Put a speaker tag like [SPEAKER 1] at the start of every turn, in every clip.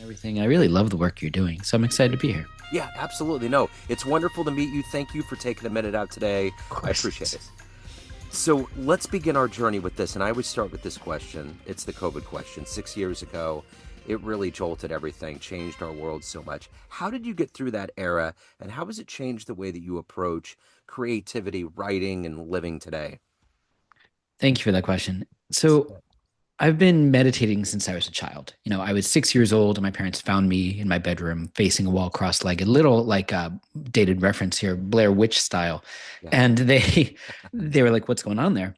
[SPEAKER 1] everything. I really love the work you're doing, so I'm excited to be here.
[SPEAKER 2] Yeah, absolutely. No, it's wonderful to meet you. Thank you for taking a minute out today.
[SPEAKER 1] Of
[SPEAKER 2] I appreciate
[SPEAKER 1] course.
[SPEAKER 2] it. So let's begin our journey with this. And I always start with this question. It's the COVID question. 6 years ago, it really jolted everything, changed our world so much. How did you get through that era? And how has it changed the way that you approach creativity, writing, and living today?
[SPEAKER 1] Thank you for that question. So I've been meditating since I was a child. I was 6 years old and my parents found me in my bedroom facing a wall cross-legged, little like a dated reference here, Blair Witch style.
[SPEAKER 2] Yeah.
[SPEAKER 1] And they were like, "What's going on there?"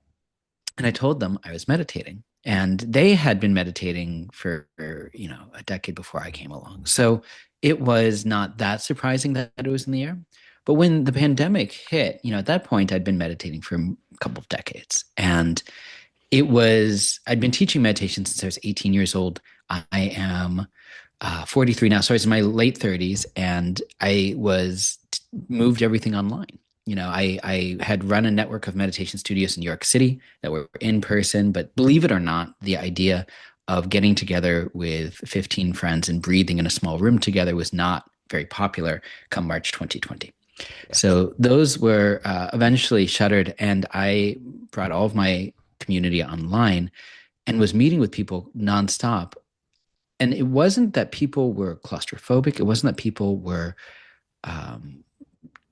[SPEAKER 1] And I told them I was meditating. And they had been meditating for, a decade before I came along. So it was not that surprising that it was in the air. But when the pandemic hit, at that point I'd been meditating for a couple of decades. And I'd been teaching meditation since I was 18 years old. I am 43 now. So I was in my late 30s and moved everything online. I had run a network of meditation studios in New York City that were in person, but believe it or not, the idea of getting together with 15 friends and breathing in a small room together was not very popular come March 2020.
[SPEAKER 2] Yeah.
[SPEAKER 1] So those were eventually shuttered, and I brought all of my community online and was meeting with people nonstop. And it wasn't that people were claustrophobic. It wasn't that people were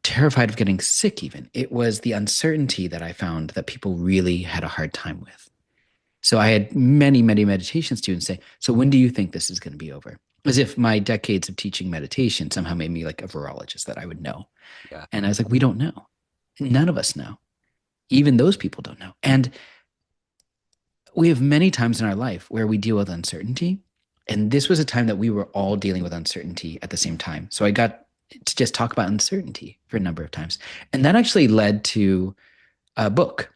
[SPEAKER 1] terrified of getting sick even. It was the uncertainty that I found that people really had a hard time with. So I had many, many meditation students say, "So when do you think this is going to be over?" As if my decades of teaching meditation somehow made me like a virologist that I would know.
[SPEAKER 2] Yeah.
[SPEAKER 1] And I was like, we don't know. None of us know. Even those people don't know. And we have many times in our life where we deal with uncertainty. And this was a time that we were all dealing with uncertainty at the same time. So I got to just talk about uncertainty for a number of times. And that actually led to a book.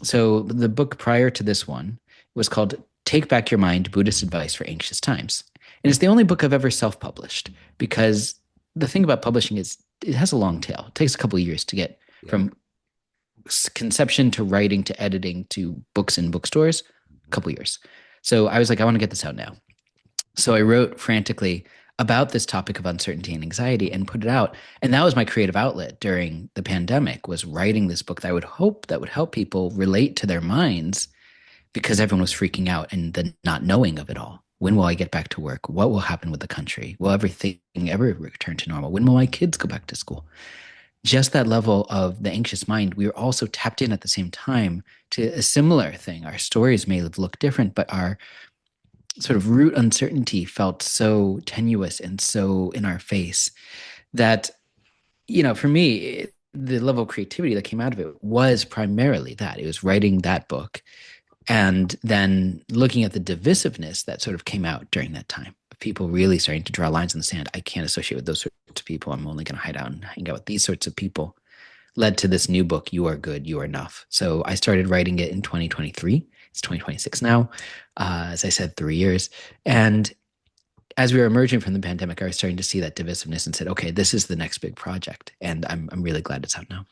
[SPEAKER 1] So the book prior to this one was called Take Back Your Mind, Buddhist Advice for Anxious Times. And it's the only book I've ever self-published, because the thing about publishing is it has a long tail. It takes a couple of years to get
[SPEAKER 2] Yeah.
[SPEAKER 1] from conception to writing to editing to books in bookstores, a couple of years. So I was like, I want to get this out now. So I wrote frantically about this topic of uncertainty and anxiety and put it out. And that was my creative outlet during the pandemic, was writing this book that I would hope that would help people relate to their minds, because everyone was freaking out and the not knowing of it all. When will I get back to work? What will happen with the country? Will everything ever return to normal? When will my kids go back to school? Just that level of the anxious mind. We were also tapped in at the same time to a similar thing. Our stories may have looked different, but our sort of root uncertainty felt so tenuous and so in our face that, for me, the level of creativity that came out of it was primarily that. It was writing that book and then looking at the divisiveness that sort of came out during that time. People really starting to draw lines in the sand. I can't associate with those sorts of people. I'm only going to hide out and hang out with these sorts of people. Led to this new book, You Are Good, You Are Enough. So I started writing it in 2023. It's 2026 now. As I said, 3 years. And as we were emerging from the pandemic, I was starting to see that divisiveness and said, okay, this is the next big project. And I'm really glad it's out now.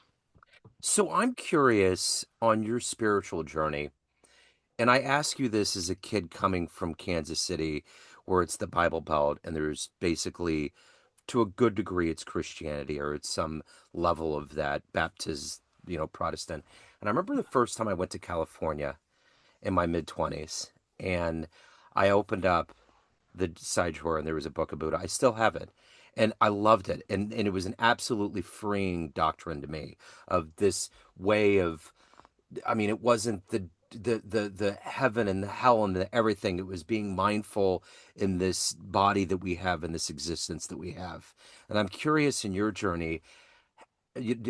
[SPEAKER 2] So I'm curious on your spiritual journey. And I ask you this as a kid coming from Kansas City, where it's the Bible Belt, and there's basically, to a good degree, it's Christianity, or it's some level of that Baptist, Protestant. And I remember the first time I went to California in my mid 20s, and I opened up the side drawer and there was a book of Buddha. I still have it. And I loved it. And it was an absolutely freeing doctrine to me, of this way of, I mean, it wasn't the heaven and the hell and the everything. It was being mindful in this body that we have, in this existence that we have. And I'm curious, in your journey,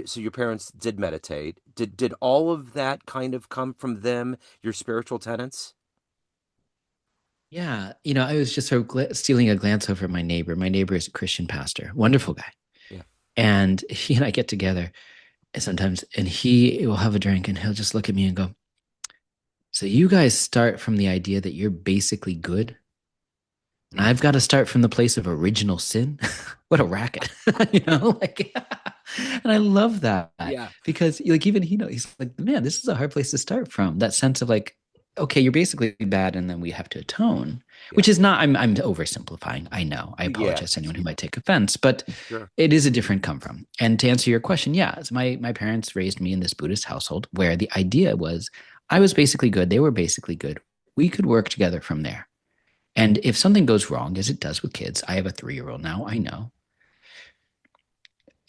[SPEAKER 2] so your parents did meditate. Did all of that kind of come from them, your spiritual tenets?
[SPEAKER 1] Yeah. I was just sort of stealing a glance over at my neighbor. My neighbor is a Christian pastor, wonderful guy.
[SPEAKER 2] Yeah.
[SPEAKER 1] And he and I get together sometimes, and he will have a drink and he'll just look at me and go, "So you guys start from the idea that you're basically good, and I've got to start from the place of original sin." What a racket. Like, and I love that,
[SPEAKER 2] Yeah.
[SPEAKER 1] because like even he knows, he's like, man, this is a hard place to start from. That sense of like, okay, you're basically bad, and then we have to atone,
[SPEAKER 2] Yeah.
[SPEAKER 1] which is not, I'm oversimplifying. I know. I
[SPEAKER 2] Yeah.
[SPEAKER 1] apologize to anyone who might take offense, but
[SPEAKER 2] Sure.
[SPEAKER 1] it is a different come from. And to answer your question, yeah, so my parents raised me in this Buddhist household where the idea was I was basically good, they were basically good. We could work together from there. And if something goes wrong, as it does with kids, I have a 3-year-old now, I know.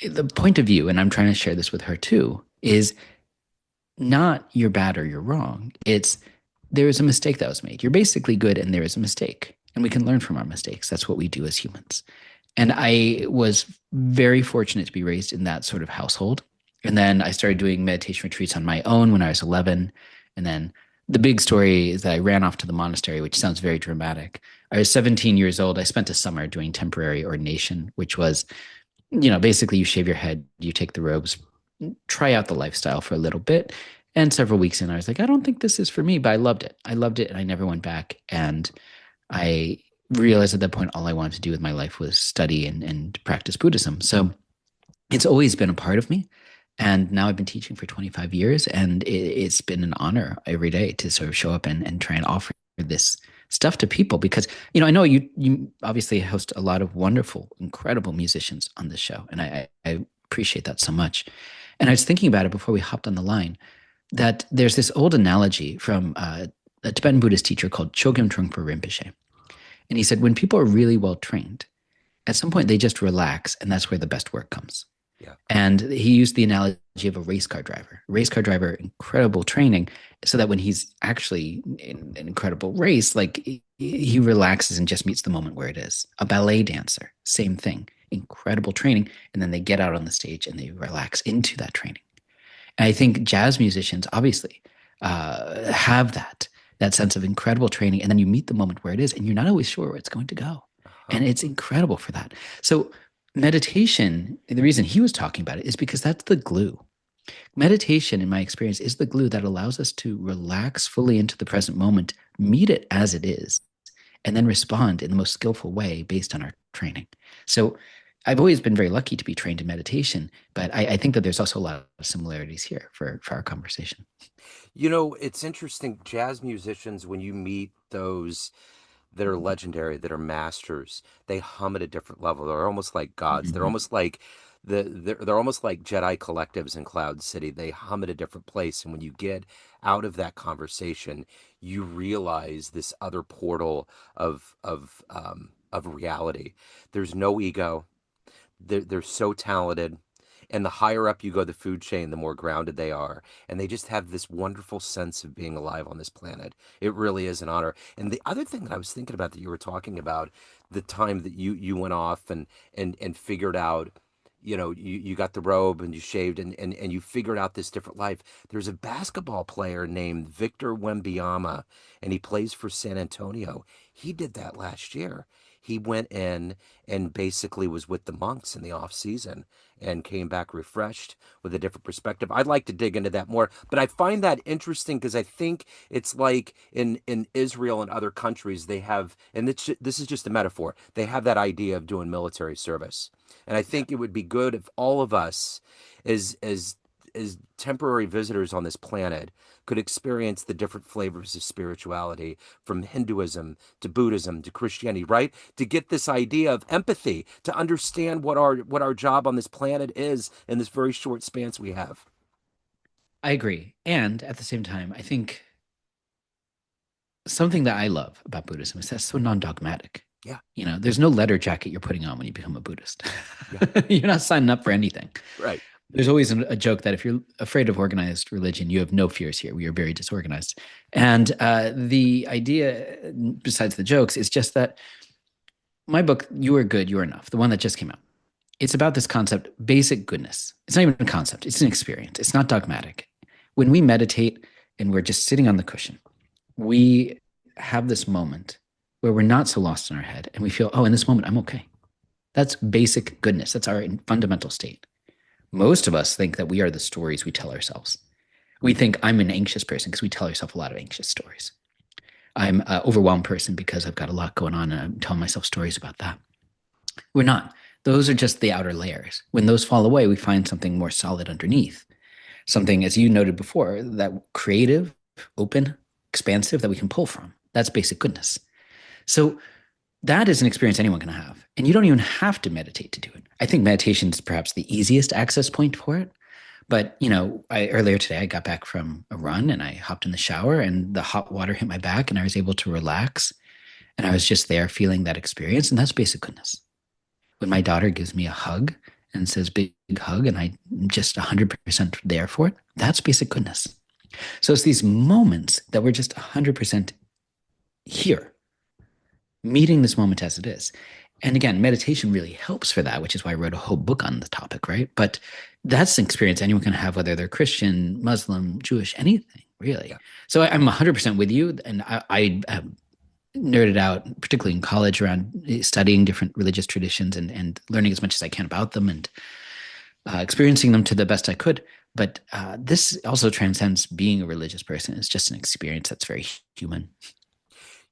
[SPEAKER 1] The point of view, and I'm trying to share this with her too, is not you're bad or you're wrong. It's there is a mistake that was made. You're basically good and there is a mistake. And we can learn from our mistakes. That's what we do as humans. And I was very fortunate to be raised in that sort of household. And then I started doing meditation retreats on my own when I was 11. And then the big story is that I ran off to the monastery, which sounds very dramatic. I was 17 years old. I spent a summer doing temporary ordination, which was, basically you shave your head, you take the robes, try out the lifestyle for a little bit. And several weeks in, I was like, I don't think this is for me, but I loved it. I loved it and I never went back. And I realized at that point, all I wanted to do with my life was study and practice Buddhism. So it's always been a part of me. And now I've been teaching for 25 years, and it's been an honor every day to sort of show up and try and offer this stuff to people because, I know you obviously host a lot of wonderful, incredible musicians on this show. And I appreciate that so much. And I was thinking about it before we hopped on the line that there's this old analogy from a Tibetan Buddhist teacher called Chogyam Trungpa Rinpoche. And he said, when people are really well trained, at some point they just relax, and that's where the best work comes.
[SPEAKER 2] Yeah.
[SPEAKER 1] And he used the analogy of a race car driver. A race car driver, incredible training, so that when he's actually in an incredible race, like he relaxes and just meets the moment where it is. A ballet dancer, same thing, incredible training, and then they get out on the stage and they relax into that training. And I think jazz musicians obviously have that sense of incredible training, and then you meet the moment where it is, and you're not always sure where it's going to go,
[SPEAKER 2] Uh-huh.
[SPEAKER 1] and it's incredible for that. So meditation, the reason he was talking about it is because that's the glue. Meditation, in my experience, is the glue that allows us to relax fully into the present moment, meet it as it is, and then respond in the most skillful way based on our training. So I've always been very lucky to be trained in meditation, but I think that there's also a lot of similarities here for our conversation.
[SPEAKER 2] It's interesting. Jazz musicians, when you meet those that are legendary, that are masters, they hum at a different level. They're almost like gods. They're
[SPEAKER 1] Mhm.
[SPEAKER 2] almost like they're almost like Jedi collectives in Cloud City. They hum at a different place, and when you get out of that conversation, you realize this other portal of reality. There's no ego. They're so talented. And the higher up you go the food chain, the more grounded they are. And they just have this wonderful sense of being alive on this planet. It really is an honor. And the other thing that I was thinking about that you were talking about, the time that you went off and figured out, you got the robe and you shaved and you figured out this different life. There's a basketball player named Victor Wembanyama, and he plays for San Antonio. He did that last year. He went in and basically was with the monks in the off season and came back refreshed with a different perspective. I'd like to dig into that more, but I find that interesting because I think it's like in Israel and other countries they have, and this is just a metaphor. They have that idea of doing military service, and I
[SPEAKER 1] Yeah,
[SPEAKER 2] think it would be good if all of us, as temporary visitors on this planet, could experience the different flavors of spirituality from Hinduism to Buddhism to Christianity, right? To get this idea of empathy, to understand what our job on this planet is in this very short span we have.
[SPEAKER 1] I agree. And at the same time, I think something that I love about Buddhism is that's so non-dogmatic.
[SPEAKER 2] Yeah,
[SPEAKER 1] There's no letter jacket you're putting on when you become a Buddhist.
[SPEAKER 2] yeah,
[SPEAKER 1] You're not signing up for anything.
[SPEAKER 2] right.
[SPEAKER 1] There's always a joke that if you're afraid of organized religion, you have no fears here. We are very disorganized. And the idea, besides the jokes, is just that my book, You Are Good, You Are Enough, the one that just came out, it's about this concept, basic goodness. It's not even a concept, it's an experience. It's not dogmatic. When we meditate and we're just sitting on the cushion, we have this moment where we're not so lost in our head and we feel, oh, in this moment, I'm okay. That's basic goodness. That's our fundamental state. Most of us think that we are the stories we tell ourselves. We think I'm an anxious person because we tell ourselves a lot of anxious stories. I'm an overwhelmed person because I've got a lot going on and I'm telling myself stories about that. We're not. Those are just the outer layers. When those fall away, we find something more solid underneath. Something, as you noted before, that creative, open. expansive that we can pull from. That's basic goodness. So that is an experience anyone can have. And you don't even have to meditate to do it. I think meditation is perhaps the easiest access point for it. But, earlier today I got back from a run and I hopped in the shower and the hot water hit my back and I was able to relax. And I was just there feeling that experience. And that's basic goodness. When my daughter gives me a hug and says big hug and I'm just 100% there for it, that's basic goodness. So it's these moments that we're just 100% here, meeting this moment as it is. And again, meditation really helps for that, which is why I wrote a whole book on the topic, right? But that's an experience anyone can have, whether they're Christian, Muslim, Jewish, anything, really.
[SPEAKER 2] Yeah.
[SPEAKER 1] So I'm 100% with you. And I nerded out, particularly in college, around studying different religious traditions and learning as much as I can about them and experiencing them to the best I could. But this also transcends being a religious person. It's just an experience that's very human.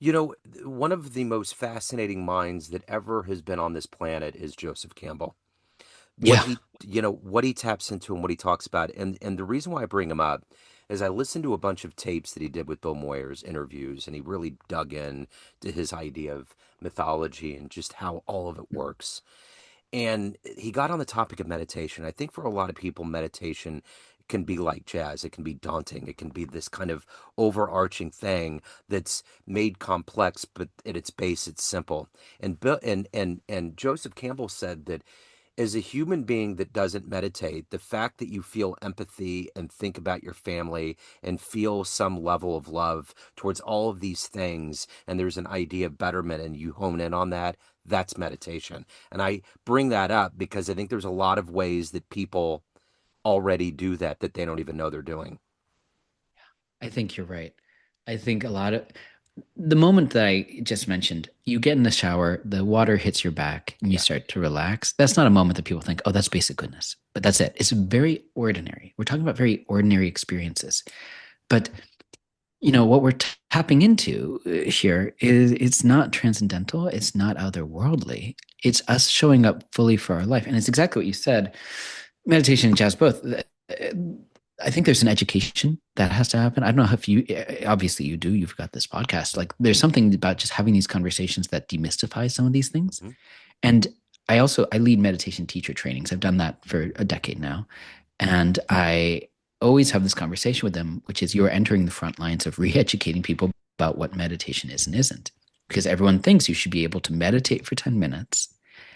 [SPEAKER 2] You know, one of the most fascinating minds that ever has been on this planet is Joseph Campbell. What
[SPEAKER 1] Yeah.
[SPEAKER 2] he, what he taps into and what he talks about. And the reason why I bring him up is I listened to a bunch of tapes that he did with Bill Moyers, interviews, and he really dug in to his idea of mythology and just how all of it works. And he got on the topic of meditation. I think for a lot of people, meditation can be like jazz. It can be daunting. It can be this kind of overarching thing that's made complex, but at its base, it's simple. And Bill and Joseph Campbell said that as a human being that doesn't meditate, the fact that you feel empathy and think about your family and feel some level of love towards all of these things, and there's an idea of betterment and you hone in on that, that's meditation. And I bring that up because I think there's a lot of ways that people already do that that they don't even know they're doing.
[SPEAKER 1] I think you're right. I think a lot of the moment that I just mentioned, you get in the shower, the water hits your back, and you
[SPEAKER 2] Yeah.
[SPEAKER 1] start to relax. That's not a moment that people think, oh, that's basic goodness. But that's it. It's very ordinary. We're talking about very ordinary experiences. But what we're tapping into here is it's not transcendental, it's not otherworldly. It's us showing up fully for our life. And it's exactly what you said. Meditation and jazz both. I think there's an education that has to happen. I don't know if you, obviously you do, you've got this podcast. Like there's something about just having these conversations that demystify some of these things.
[SPEAKER 2] Mhm.
[SPEAKER 1] And I lead meditation teacher trainings. I've done that for a decade now. And I always have this conversation with them, which is you're entering the front lines of re-educating people about what meditation is and isn't. Because everyone thinks you should be able to meditate for 10 minutes.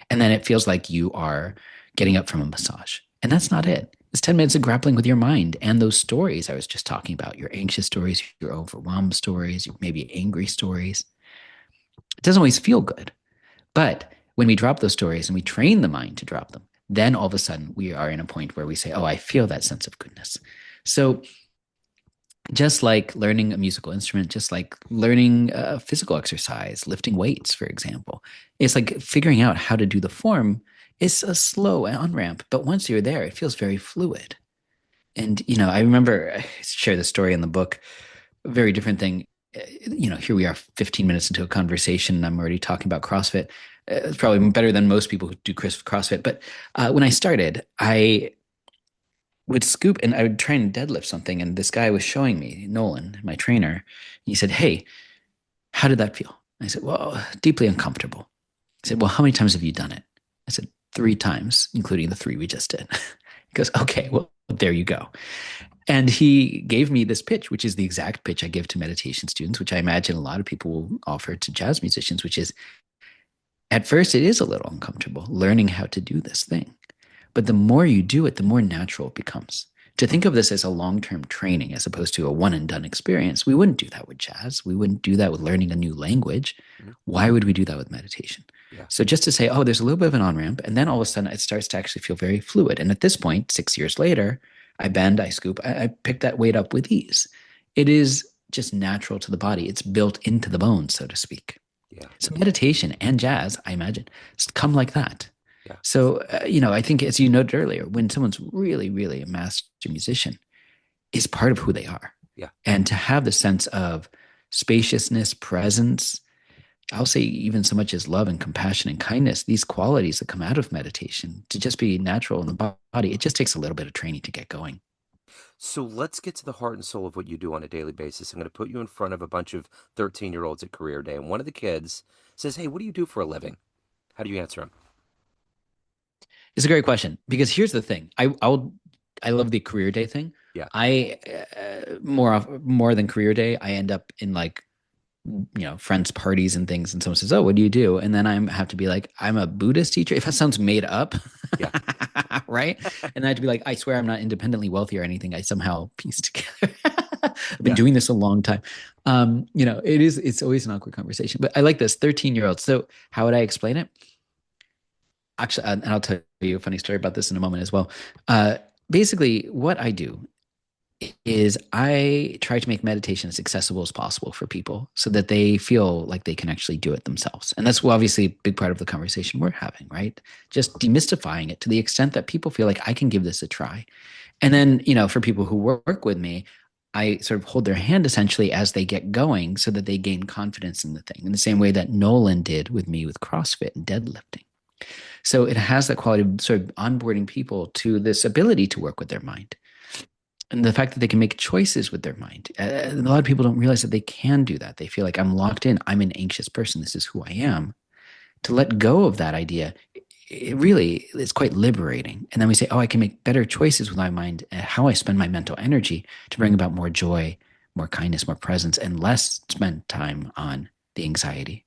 [SPEAKER 1] And then it feels like you are getting up from a massage. And that's not it. It's 10 minutes of grappling with your mind and those stories I was just talking about, your anxious stories, your overwhelmed stories, your maybe angry stories. It doesn't always feel good. But when we drop those stories and we train the mind to drop them, then all of a sudden we are in a point where we say, oh, I feel that sense of goodness. So just like learning a musical instrument, just like learning physical exercise, lifting weights, for example, it's like figuring out how to do the form is a slow on ramp. But once you're there, it feels very fluid. And, I remember I share the story in the book, a very different thing. Here we are 15 minutes into a conversation and I'm already talking about CrossFit. It's probably better than most people who do CrossFit. But when I started, I would scoop and I would try and deadlift something. And this guy was showing me, Nolan, my trainer. He said, hey, how did that feel? I said, well, deeply uncomfortable. He said, well, how many times have you done it? I said, 3 times, including the 3 we just did. He goes, okay, well, there you go. And he gave me this pitch, which is the exact pitch I give to meditation students, which I imagine a lot of people will offer to jazz musicians, which is at first it is a little uncomfortable learning how to do this thing. But the more you do it, the more natural it becomes. To think of this as a long-term training as opposed to a one and done experience, we wouldn't do that with jazz. We wouldn't do that with learning a new language.
[SPEAKER 2] Mhm.
[SPEAKER 1] Why would we do that with meditation?
[SPEAKER 2] Yeah.
[SPEAKER 1] So just to say, oh, there's a little bit of an on-ramp, and then all of a sudden it starts to actually feel very fluid. And at this point, 6 years later, I bend, I scoop, I pick that weight up with ease. It is just natural to the body. It's built into the bones, so to speak.
[SPEAKER 2] Yeah.
[SPEAKER 1] So meditation and jazz, I imagine, come like that.
[SPEAKER 2] Yeah.
[SPEAKER 1] So, I think as you noted earlier, when someone's really, really a master musician, is part of who they are.
[SPEAKER 2] Yeah.
[SPEAKER 1] And to have the sense of spaciousness, presence, I'll say even so much as love and compassion and kindness, these qualities that come out of meditation to just be natural in the body, it just takes a little bit of training to get going.
[SPEAKER 2] So let's get to the heart and soul of what you do on a daily basis. I'm going to put you in front of a bunch of 13-year-olds at career day, and one of the kids says, "Hey, what do you do for a living?" How do you answer him?
[SPEAKER 1] It's a great question because here's the thing. I love the career day thing.
[SPEAKER 2] Yeah,
[SPEAKER 1] I more than career day, I end up in like friends parties and things, and someone says, "Oh, what do you do?" And then I have to be like, "I'm a Buddhist teacher." If that sounds made up,
[SPEAKER 2] yeah,
[SPEAKER 1] right? And I have to be like, "I swear I'm not independently wealthy or anything. I somehow pieced together." I've been
[SPEAKER 2] yeah.
[SPEAKER 1] doing this a long time. It's always an awkward conversation, but I like this 13-year-old. So how would I explain it? Actually, and I'll tell you a funny story about this in a moment as well. Basically, what I do is I try to make meditation as accessible as possible for people so that they feel like they can actually do it themselves. And that's obviously a big part of the conversation we're having, right? Just demystifying it to the extent that people feel like I can give this a try. And then, for people who work with me, I sort of hold their hand essentially as they get going so that they gain confidence in the thing in the same way that Nolan did with me with CrossFit and deadlifting. So it has that quality of sort of onboarding people to this ability to work with their mind and the fact that they can make choices with their mind. A lot of people don't realize that they can do that. They feel like I'm locked in. I'm an anxious person. This is who I am. To let go of that idea, it really is quite liberating. And then we say, oh, I can make better choices with my mind and how I spend my mental energy to bring about more joy, more kindness, more presence, and less spend time on the anxiety.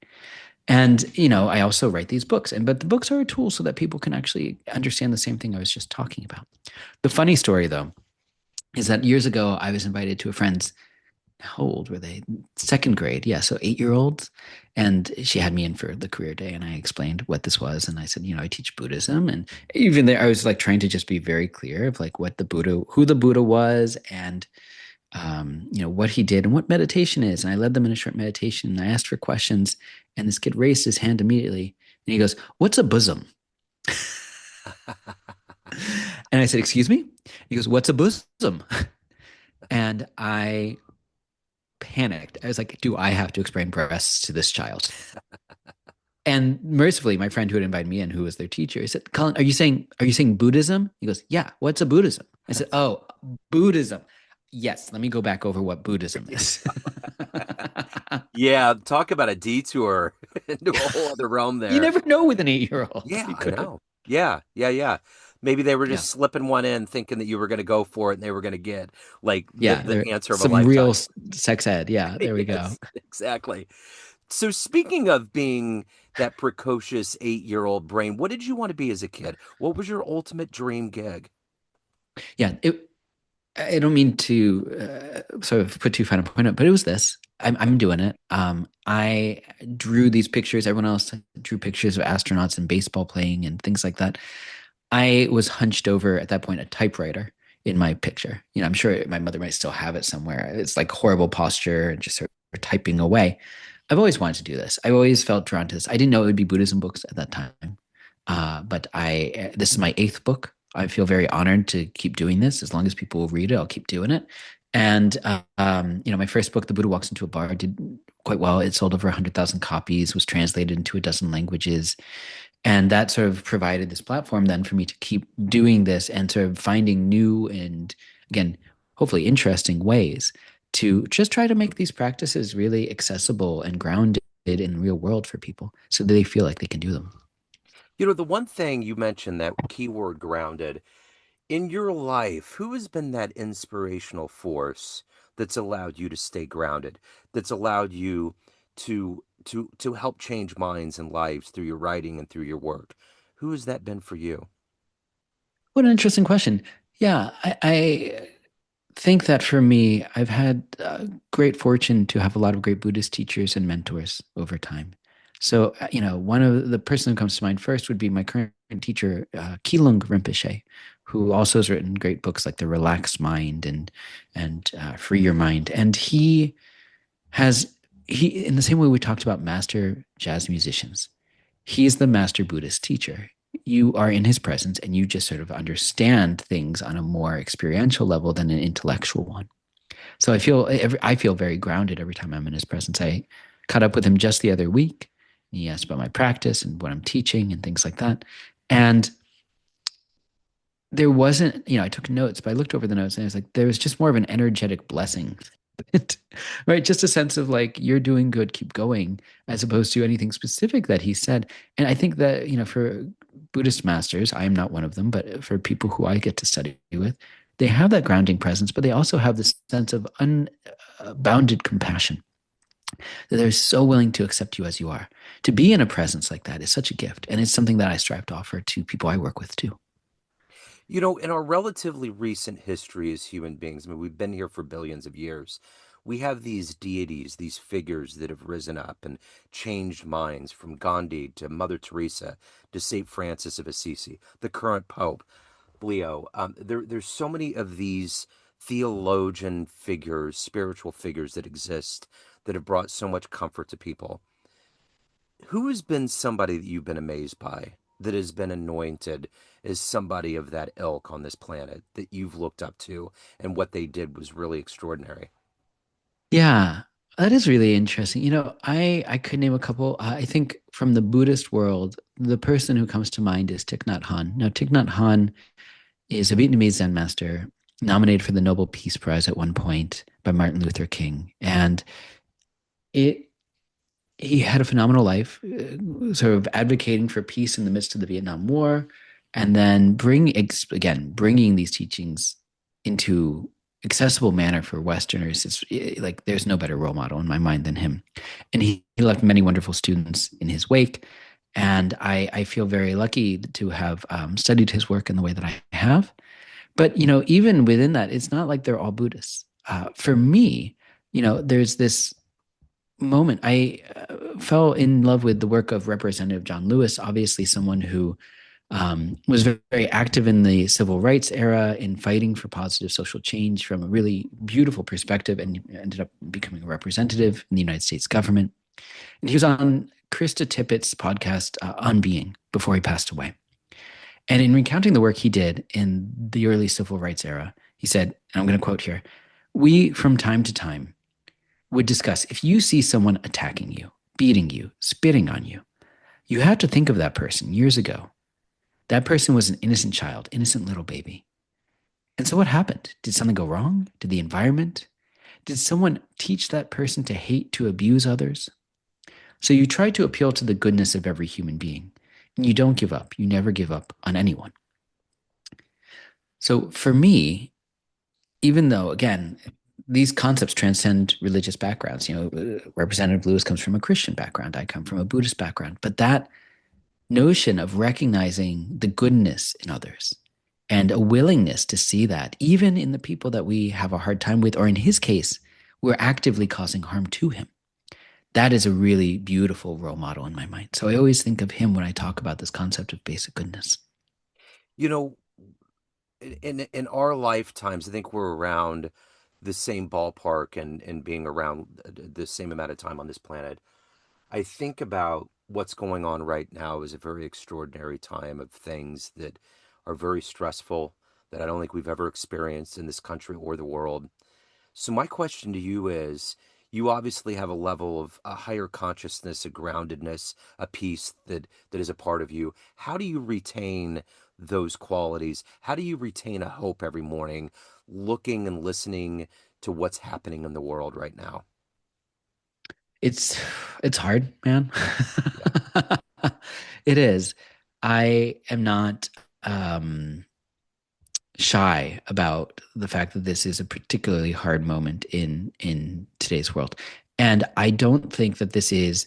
[SPEAKER 1] And, I also write these books. But the books are a tool so that people can actually understand the same thing I was just talking about. The funny story, though, is that years ago I was invited to a friend's, how old were they? Second grade. Yeah. So 8-year olds. And she had me in for the career day and I explained what this was. And I said, I teach Buddhism. And even there, I was like trying to just be very clear of like what the Buddha, who the Buddha was and, what he did and what meditation is. And I led them in a short meditation and I asked for questions. And this kid raised his hand immediately and he goes, "What's a bosom?" And I said, "Excuse me?" He goes, "What's a bosom?" And I panicked. I was like, do I have to explain breasts to this child? And mercifully, my friend who had invited me in, who was their teacher, he said, "Colin, are you saying Buddhism?" He goes, "Yeah, what's a Buddhism?" I said, "Oh, Buddhism. Yes, let me go back over what Buddhism is."
[SPEAKER 2] Yeah, talk about a detour into a whole other realm
[SPEAKER 1] You
[SPEAKER 2] there.
[SPEAKER 1] never know with an 8-year-old.
[SPEAKER 2] Yeah,
[SPEAKER 1] You
[SPEAKER 2] I
[SPEAKER 1] could have.
[SPEAKER 2] know. Yeah, yeah, yeah. Maybe they were
[SPEAKER 1] Yeah.
[SPEAKER 2] just slipping one in, thinking that you were going to go for it, and they were going to get like
[SPEAKER 1] Yeah.
[SPEAKER 2] the
[SPEAKER 1] There
[SPEAKER 2] answer of a
[SPEAKER 1] some real
[SPEAKER 2] lifetime.
[SPEAKER 1] sex ed. Yeah, there we go.
[SPEAKER 2] Yes, exactly. So speaking of being that precocious 8-year-old brain, what did you want to be as a kid? What was your ultimate dream gig?
[SPEAKER 1] Yeah. I don't mean to sort of put too fine a point on it, but it was this. I'm doing it. I drew these pictures. Everyone else drew pictures of astronauts and baseball playing and things like that. I was hunched over at that point a typewriter in my picture. I'm sure my mother might still have it somewhere. It's like horrible posture and just sort of typing away. I've always wanted to do this. I always felt drawn to this. I didn't know it would be Buddhism books at that time, but this is my eighth book. I feel very honored to keep doing this. As long as people will read it, I'll keep doing it. And my first book, The Buddha Walks into a Bar, did quite well. It sold over 100,000 copies, was translated into a dozen languages, and that sort of provided this platform then for me to keep doing this and sort of finding new and, again, hopefully interesting ways to just try to make these practices really accessible and grounded in the real world for people so that they feel like they can do them.
[SPEAKER 2] The one thing you mentioned, that keyword grounded, in your life, who has been that inspirational force that's allowed you to stay grounded, that's allowed you to help change minds and lives through your writing and through your work? Who has that been for you?
[SPEAKER 1] What an interesting question. Yeah, I think that for me, I've had great fortune to have a lot of great Buddhist teachers and mentors over time. So, one of the person who comes to mind first would be my current teacher, Keelung Rinpoche, who also has written great books like The Relaxed Mind and Free Your Mind. And has he in the same way we talked about master jazz musicians, he's the master Buddhist teacher. You are in his presence and you just sort of understand things on a more experiential level than an intellectual one. So I feel very grounded every time I'm in his presence. I caught up with him just the other week. He asked about my practice and what I'm teaching and things like that. And there wasn't, I took notes, but I looked over the notes and I was like, there was just more of an energetic blessing. Right? Just a sense of like, you're doing good, keep going, as opposed to anything specific that he said. And I think that, for Buddhist masters, I am not one of them, but for people who I get to study with, they have that grounding presence, but they also have this sense of unbounded compassion that they're so willing to accept you as you are. To be in a presence like that is such a gift. And it's something that I strive to offer to people I work with too.
[SPEAKER 2] You know, in our relatively recent history as human beings, I mean, we've been here for billions of years. We have these deities, these figures that have risen up and changed minds, from Gandhi to Mother Teresa to St. Francis of Assisi, the current Pope, Leo. There's so many of these theologian figures, spiritual figures that exist that have brought so much comfort to people. Who has been somebody that you've been amazed by, that has been anointed as somebody of that ilk on this planet that you've looked up to, and what they did was really extraordinary?
[SPEAKER 1] Yeah, that is really interesting. I could name a couple. I think from the Buddhist world, the person who comes to mind is Thich Nhat Hanh. Now, Thich Nhat Hanh is a Vietnamese Zen master nominated for the Nobel Peace Prize at one point by Martin Luther King. And it he had a phenomenal life, sort of advocating for peace in the midst of the Vietnam War, and then bringing these teachings into accessible manner for Westerners. It's like there's no better role model in my mind than him, and he left many wonderful students in his wake. And I feel very lucky to have studied his work in the way that I have. But even within that, it's not like they're all Buddhists. For me, there's this moment. I fell in love with the work of Representative John Lewis, obviously someone who was very active in the civil rights era in fighting for positive social change from a really beautiful perspective, and ended up becoming a representative in the United States government. And he was on Krista Tippett's podcast, On Being, before he passed away. And in recounting the work he did in the early civil rights era, he said, and I'm going to quote here, "We, from time to time, would discuss if you see someone attacking you, beating you, spitting on you, you have to think of that person years ago. That person was an innocent child, innocent little baby. And so what happened? Did something go wrong? Did the environment? Did someone teach that person to hate, to abuse others? So you try to appeal to the goodness of every human being, and you don't give up. You never give up on anyone." So for me, even though, again, these concepts transcend religious backgrounds. Representative Lewis comes from a Christian background. I come from a Buddhist background. But that notion of recognizing the goodness in others and a willingness to see that, even in the people that we have a hard time with, or in his case, we're actively causing harm to him, that is a really beautiful role model in my mind. So I always think of him when I talk about this concept of basic goodness.
[SPEAKER 2] You know, in our lifetimes, I think we're around the same ballpark, and being around the same amount of time on this planet. I think about what's going on right now is a very extraordinary time of things that are very stressful, that I don't think we've ever experienced in this country or the world. So my question to you is, you obviously have a level of a higher consciousness, a groundedness, a peace that is a part of you. How do you retain those qualities? How do you retain a hope every morning, looking and listening to what's happening in the world right now?
[SPEAKER 1] It's hard, man.
[SPEAKER 2] Yeah.
[SPEAKER 1] It is. I am not um, shy about the fact that this is a particularly hard moment in today's world, and I don't think that this is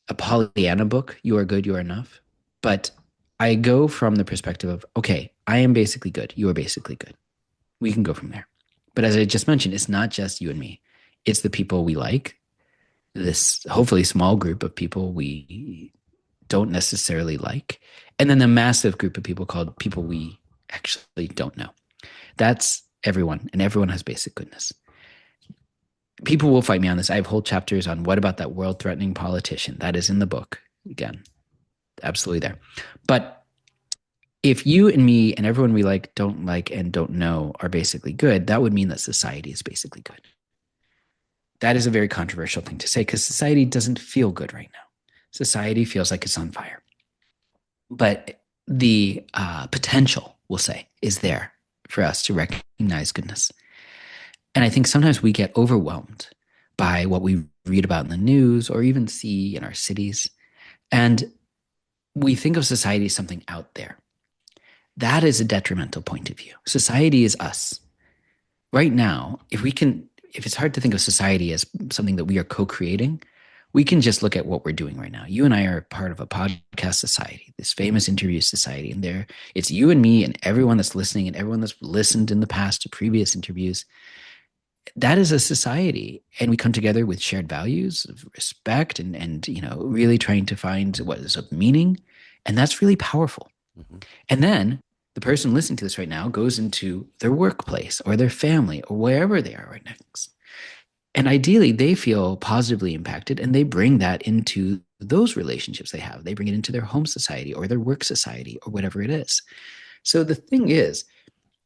[SPEAKER 1] a Pollyanna book. You are good, you are enough. But I go from the perspective of, okay, I am basically good. You are basically good. We can go from there. But as I just mentioned, it's not just you and me. It's the people we like, this hopefully small group of people we don't necessarily like, and then the massive group of people called people we actually don't know. That's everyone, and everyone has basic goodness. People will fight me on this. I have whole chapters on what about that world threatening politician. That is in the book. Again, absolutely there. But if you and me and everyone we like, and don't know are basically good, that would mean that society is basically good. That is a very controversial thing to say because society doesn't feel good right now. Society feels like it's on fire. But the potential, we'll say, is there for us to recognize goodness. And I think sometimes we get overwhelmed by what we read about in the news or even see in our cities. And we think of society as something out there. That is a detrimental point of view. Society is us. Right now, if it's hard to think of society as something that we are co-creating, we can just look at what we're doing right now. You and I are part of a podcast society, this famous interview society, and there it's you and me and everyone that's listening and everyone that's listened in the past to previous interviews. That is a society, and we come together with shared values of respect and really trying to find what is of meaning, and that's really powerful.
[SPEAKER 2] Mm-hmm.
[SPEAKER 1] And then the person listening to this right now goes into their workplace or their family or wherever they are right next. And ideally, they feel positively impacted and they bring that into those relationships they have. They bring it into their home society or their work society or whatever it is. So the thing is,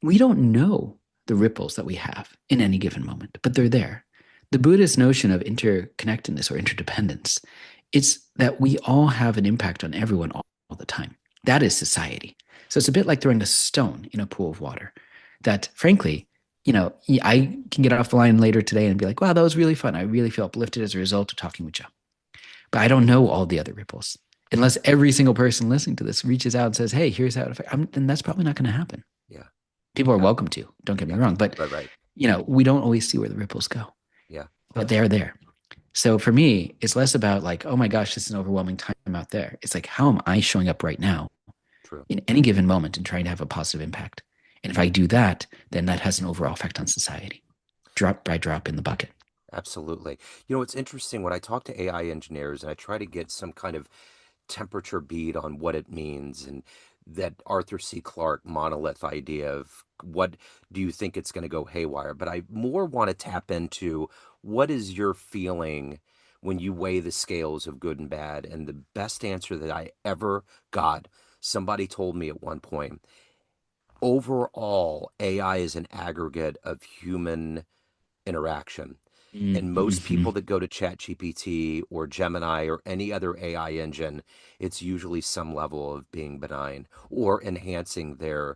[SPEAKER 1] we don't know the ripples that we have in any given moment, but they're there. The Buddhist notion of interconnectedness or interdependence, it's that we all have an impact on everyone all the time. That is society. So it's a bit like throwing a stone in a pool of water that, frankly, I can get off the line later today and be like, wow, that was really fun. I really feel uplifted as a result of talking with Joe. But I don't know all the other ripples. Unless every single person listening to this reaches out and says, hey, here's how it affects, then that's probably not going to happen.
[SPEAKER 2] Yeah.
[SPEAKER 1] People are
[SPEAKER 2] Yeah.
[SPEAKER 1] welcome to, don't get me wrong. But,
[SPEAKER 2] Right.
[SPEAKER 1] we don't always see where the ripples go.
[SPEAKER 2] Yeah.
[SPEAKER 1] But they're there. So for me, it's less about like, oh my gosh, this is an overwhelming time out there. It's like, how am I showing up right now
[SPEAKER 2] True.
[SPEAKER 1] in any given moment and trying to have a positive impact? And if I do that, then that has an overall effect on society, drop by drop in the bucket.
[SPEAKER 2] Absolutely. It's interesting when I talk to AI engineers and I try to get some kind of temperature bead on what it means, and that Arthur C. Clarke monolith idea of what do you think it's going to go haywire. But I more want to tap into what is your feeling when you weigh the scales of good and bad. And the best answer that I ever got, somebody told me at one point, overall, AI is an aggregate of human interaction. And most
[SPEAKER 1] Mm-hmm.
[SPEAKER 2] people that go to ChatGPT or Gemini or any other AI engine, it's usually some level of being benign or enhancing their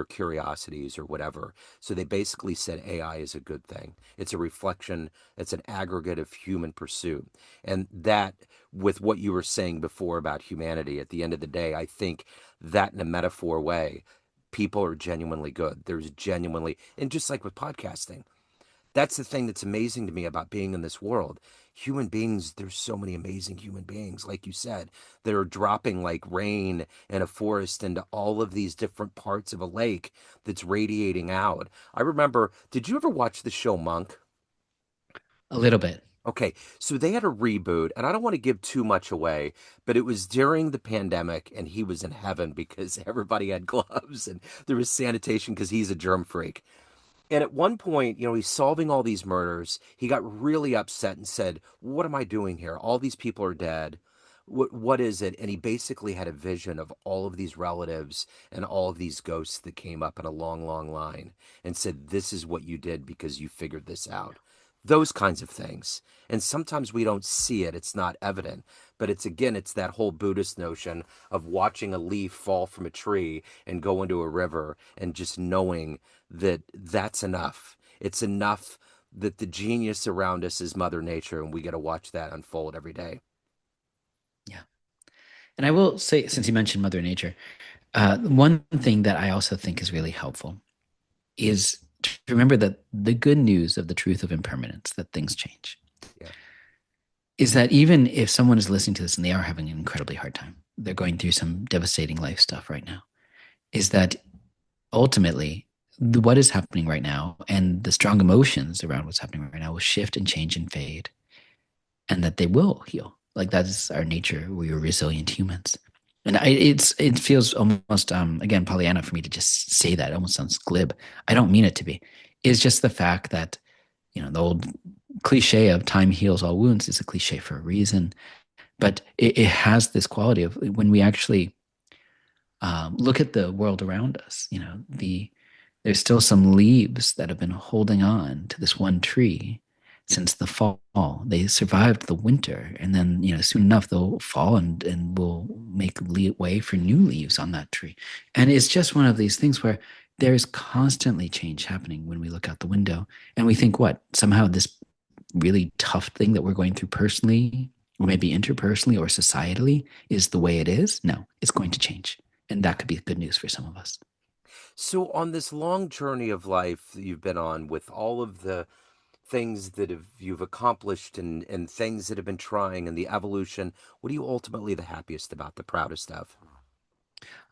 [SPEAKER 2] curiosities or whatever. So they basically said AI is a good thing. It's a reflection. It's an aggregate of human pursuit, and that with what you were saying before about humanity, at the end of the day, I think that in a metaphor way, people are genuinely good. There's genuinely, and just like with podcasting, that's the thing that's amazing to me about being in this world. Human beings, there's so many amazing human beings, like you said, that are dropping like rain in a forest into all of these different parts of a lake that's radiating out. I remember, did you ever watch the show Monk?
[SPEAKER 1] A little bit.
[SPEAKER 2] Okay, so they had a reboot, and I don't want to give too much away, but it was during the pandemic, and he was in heaven because everybody had gloves and there was sanitation because he's a germ freak. And at one point, he's solving all these murders. He got really upset and said, "What am I doing here? All these people are dead. What is it?" And he basically had a vision of all of these relatives and all of these ghosts that came up in a long, long line and said, "This is what you did because you figured this out." Those kinds of things. And sometimes we don't see it, it's not evident. But it's that whole Buddhist notion of watching a leaf fall from a tree and go into a river and just knowing that that's enough. It's enough that the genius around us is Mother Nature, and we get to watch that unfold every day.
[SPEAKER 1] Yeah. And I will say, since you mentioned Mother Nature, one thing that I also think is really helpful is to remember that the good news of the truth of impermanence, that things change,
[SPEAKER 2] Yeah.
[SPEAKER 1] is that even if someone is listening to this and they are having an incredibly hard time, they're going through some devastating life stuff right now, is that ultimately what is happening right now and the strong emotions around what's happening right now will shift and change and fade, and that they will heal. Like that is our nature. We are resilient humans. And it feels almost again Pollyanna for me to just say that. It almost sounds glib. I don't mean it to be. It's just the fact that the old cliche of time heals all wounds is a cliche for a reason, but it has this quality of when we actually look at the world around us. There's still some leaves that have been holding on to this one tree since the fall. They survived the winter, and then soon enough they'll fall and will make way for new leaves on that tree. And it's just one of these things where there's constantly change happening when we look out the window and we think, what, somehow this really tough thing that we're going through personally, or maybe interpersonally or societally, is the way it is. No, it's going to change. And that could be good news for some of us.
[SPEAKER 2] So, on this long journey of life that you've been on, with all of the things that you've accomplished and things that have been trying and the evolution, what are you ultimately the happiest about, the proudest of?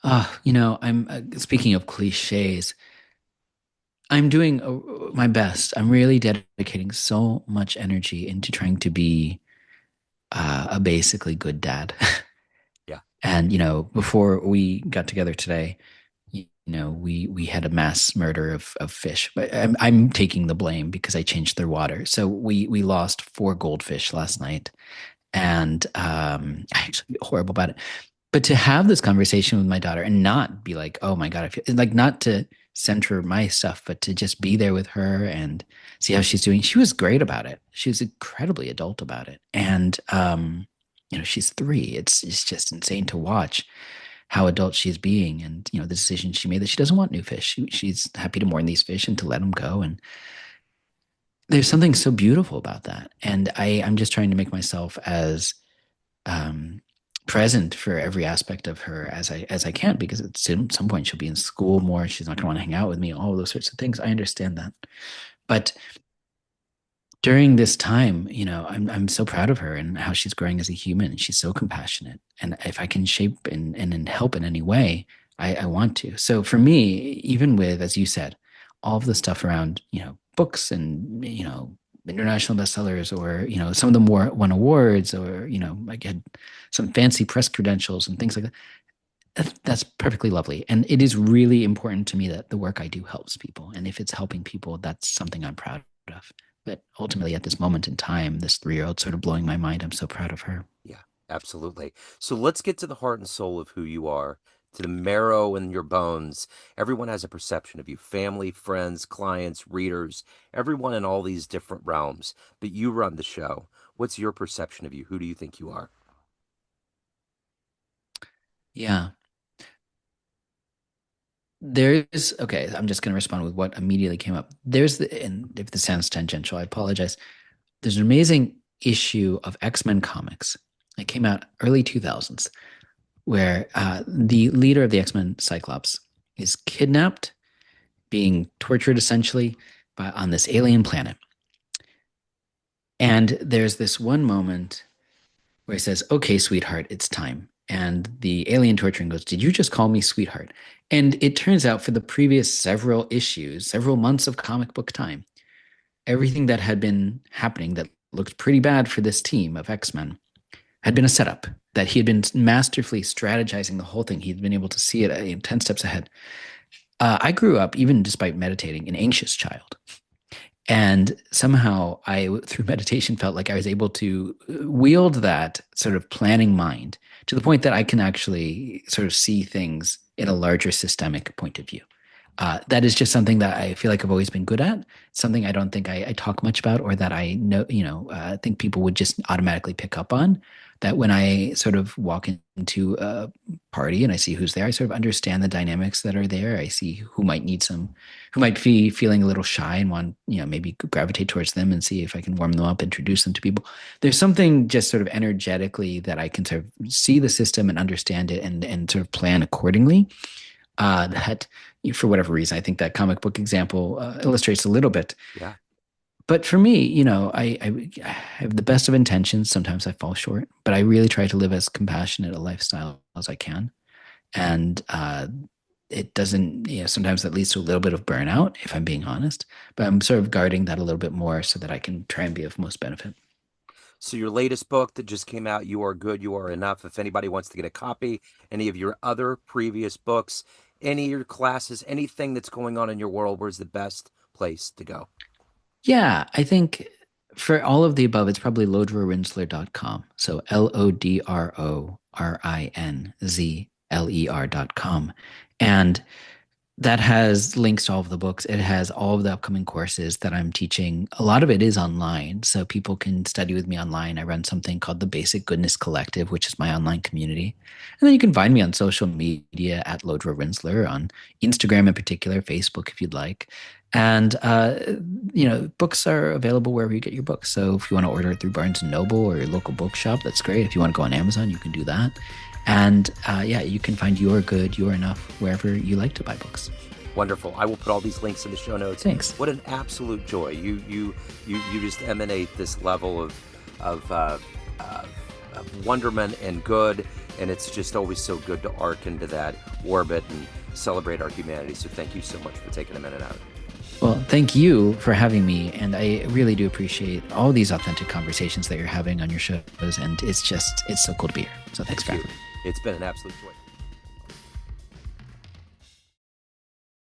[SPEAKER 1] I'm speaking of cliches. I'm doing my best. I'm really dedicating so much energy into trying to be a basically good dad.
[SPEAKER 2] Yeah.
[SPEAKER 1] And before we got together today, we had a mass murder of fish. But I'm taking the blame because I changed their water. So we lost 4 goldfish last night, and I actually feel horrible about it. But to have this conversation with my daughter and not be like, oh my God, I feel like, not to center my stuff, but to just be there with her and see how she's doing. She was great about it. She was incredibly adult about it. And, she's 3. It's just insane to watch how adult she's being, and, the decision she made that she doesn't want new fish. She's happy to mourn these fish and to let them go. And there's something so beautiful about that. And I'm just trying to make myself as, um, present for every aspect of her as I can, because at some point she'll be in school more. She's not going to want to hang out with me. All those sorts of things. I understand that, but during this time, I'm so proud of her and how she's growing as a human. She's so compassionate, and if I can shape and help in any way, I want to. So for me, even with, as you said, all of the stuff around books and international bestsellers, or some of them won awards, or I had some fancy press credentials and things like that. That's perfectly lovely, and it is really important to me that the work I do helps people, and if it's helping people, that's something I'm proud of. But ultimately, at this moment in time, this 3-year-old sort of blowing my mind, I'm so proud of her.
[SPEAKER 2] Yeah, absolutely. So let's get to the heart and soul of who you are, to the marrow in your bones. Everyone has a perception of you: family, friends, clients, readers, everyone in all these different realms. But you run the show. What's your perception of you? Who do you think you are?
[SPEAKER 1] Yeah. There's okay, I'm just going to respond with what immediately came up. And if this sounds tangential, I apologize. There's an amazing issue of X-Men comics. It came out early 2000s, where the leader of the X-Men, Cyclops, is kidnapped, being tortured essentially on this alien planet. And there's this one moment where he says, "Okay, sweetheart, it's time." And the alien torturing goes, "Did you just call me sweetheart?" And it turns out, for the previous several issues, several months of comic book time, everything that had been happening that looked pretty bad for this team of X-Men had been a setup, that he had been masterfully strategizing the whole thing. He'd been able to see it 10 steps ahead. I grew up, even despite meditating, an anxious child. And somehow through meditation, felt like I was able to wield that sort of planning mind to the point that I can actually sort of see things in a larger systemic point of view. That is just something that I feel like I've always been good at. Something I don't think I talk much about, or that I know, think people would just automatically pick up on. That when I sort of walk into a party and I see who's there, I sort of understand the dynamics that are there. I see who might be feeling a little shy and want, maybe gravitate towards them and see if I can warm them up, introduce them to people. There's something just sort of energetically that I can sort of see the system and understand it, and sort of plan accordingly. That, for whatever reason, I think that comic book example illustrates a little bit.
[SPEAKER 2] Yeah.
[SPEAKER 1] But for me, I have the best of intentions. Sometimes I fall short, but I really try to live as compassionate a lifestyle as I can. And it doesn't, sometimes that leads to a little bit of burnout, if I'm being honest. But I'm sort of guarding that a little bit more so that I can try and be of most benefit.
[SPEAKER 2] So your latest book that just came out, You Are Good, You Are Enough. If anybody wants to get a copy, any of your other previous books, any of your classes, anything that's going on in your world, where's the best place to go?
[SPEAKER 1] Yeah, I think for all of the above, it's probably lodrorinzler.com. So LODRORINZLER.com. And That has links to all of the books. It has all of the upcoming courses that I'm teaching. A lot of it is online, so people can study with me online. I run something called the Basic Goodness Collective, which is my online community. And then you can find me on social media at Lodro Rinzler, on Instagram in particular, Facebook if you'd like. And books are available wherever you get your books. So if you want to order it through Barnes and Noble or your local bookshop, that's great. If you want to go on Amazon, you can do that. And you can find Your Good, Your Enough wherever you like to buy books.
[SPEAKER 2] Wonderful. I will put all these links in the show notes.
[SPEAKER 1] Thanks.
[SPEAKER 2] What an absolute joy. You just emanate this level of wonderment and good, and it's just always so good to arc into that orbit and celebrate our humanity. So thank you so much for taking a minute out.
[SPEAKER 1] Well, thank you for having me. And I really do appreciate all these authentic conversations that you're having on your shows. And it's so cool to be here. So thanks for having me.
[SPEAKER 2] It's been an absolute joy.